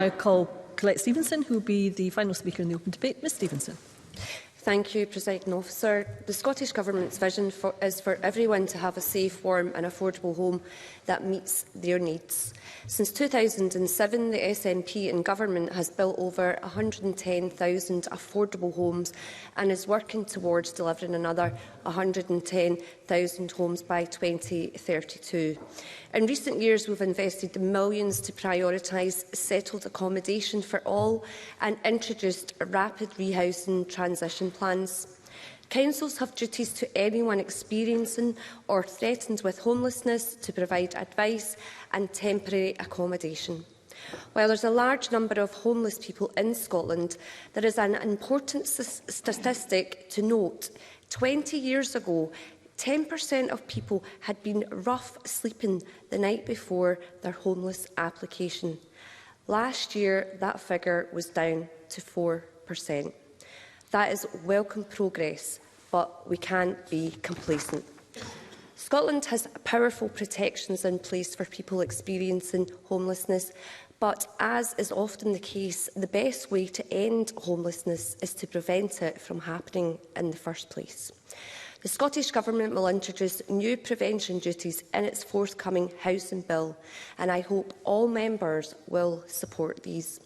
I call Colette Stevenson, who will be the final speaker in the open debate. Ms Stevenson. Thank you, Presiding Officer. The Scottish Government's vision is for everyone to have a safe, warm and affordable home that meets their needs. Since 2007, the SNP in government has built over 110,000 affordable homes and is working towards delivering another 110,000 homes by 2032. In recent years, we've invested millions to prioritise settled accommodation for all and introduced rapid rehousing transition plans. Councils have duties to anyone experiencing or threatened with homelessness to provide advice and temporary accommodation. While there is a large number of homeless people in Scotland, there is an important statistic to note. 20 years ago, 10% of people had been rough sleeping the night before their homeless application. Last year, that figure was down to 4%. That is welcome progress, but we can't be complacent. Scotland has powerful protections in place for people experiencing homelessness, but as is often the case, the best way to end homelessness is to prevent it from happening in the first place. The Scottish Government will introduce new prevention duties in its forthcoming Housing Bill, and I hope all members will support these.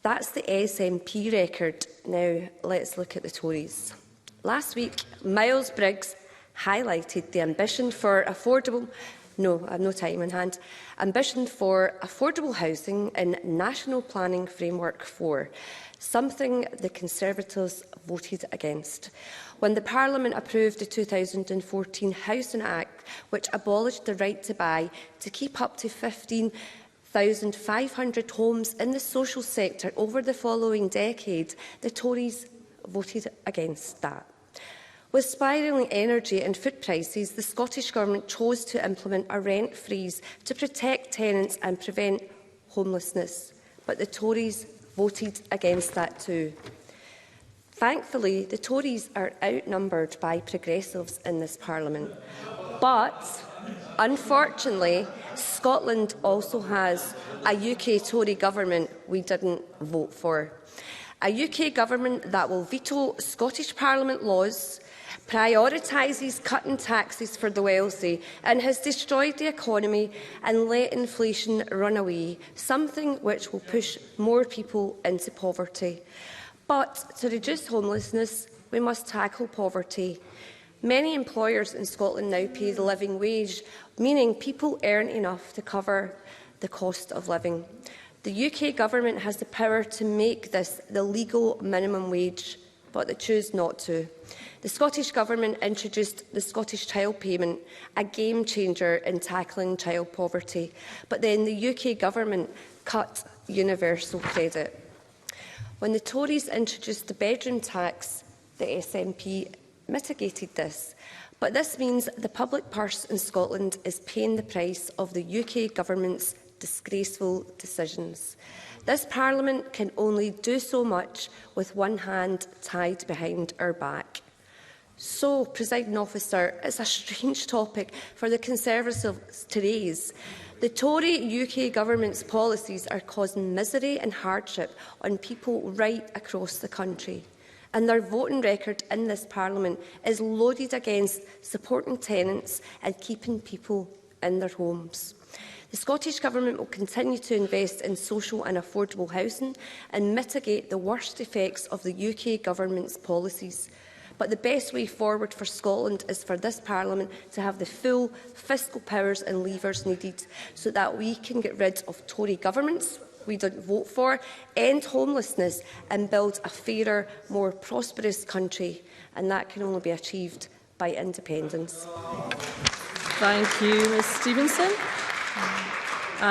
That's the SNP record. Now, let's look at the Tories. Last week, Miles Briggs highlighted the ambition for affordable housing in National Planning Framework 4, something the Conservatives voted against. When the Parliament approved the 2014 Housing Act, which abolished the right to buy to keep up to 15,500 homes in the social sector over the following decade, the Tories voted against that. With spiralling energy and food prices, the Scottish Government chose to implement a rent freeze to protect tenants and prevent homelessness. But the Tories voted against that too. Thankfully, the Tories are outnumbered by progressives in this Parliament. But, unfortunately, Scotland also has a UK Tory government we didn't vote for. A UK government that will veto Scottish Parliament laws, prioritises cutting taxes for the wealthy and has destroyed the economy and let inflation run away, something which will push more people into poverty. But to reduce homelessness, we must tackle poverty. Many employers in Scotland now pay the living wage, meaning people earn enough to cover the cost of living. The UK Government has the power to make this the legal minimum wage, but they choose not to. The Scottish Government introduced the Scottish Child Payment, a game changer in tackling child poverty, but then the UK Government cut universal credit. When the Tories introduced the bedroom tax, the SNP mitigated this. But this means the public purse in Scotland is paying the price of the UK Government's disgraceful decisions. This Parliament can only do so much with one hand tied behind our back. So, Presiding Officer, it's a strange topic for the Conservatives to raise. The Tory UK Government's policies are causing misery and hardship on people right across the country, and their voting record in this Parliament is loaded against supporting tenants and keeping people in their homes. The Scottish Government will continue to invest in social and affordable housing and mitigate the worst effects of the UK Government's policies. But the best way forward for Scotland is for this Parliament to have the full fiscal powers and levers needed so that we can get rid of Tory governments we don't vote for, end homelessness and build a fairer, more prosperous country. And that can only be achieved by independence. Thank you, Ms Stevenson.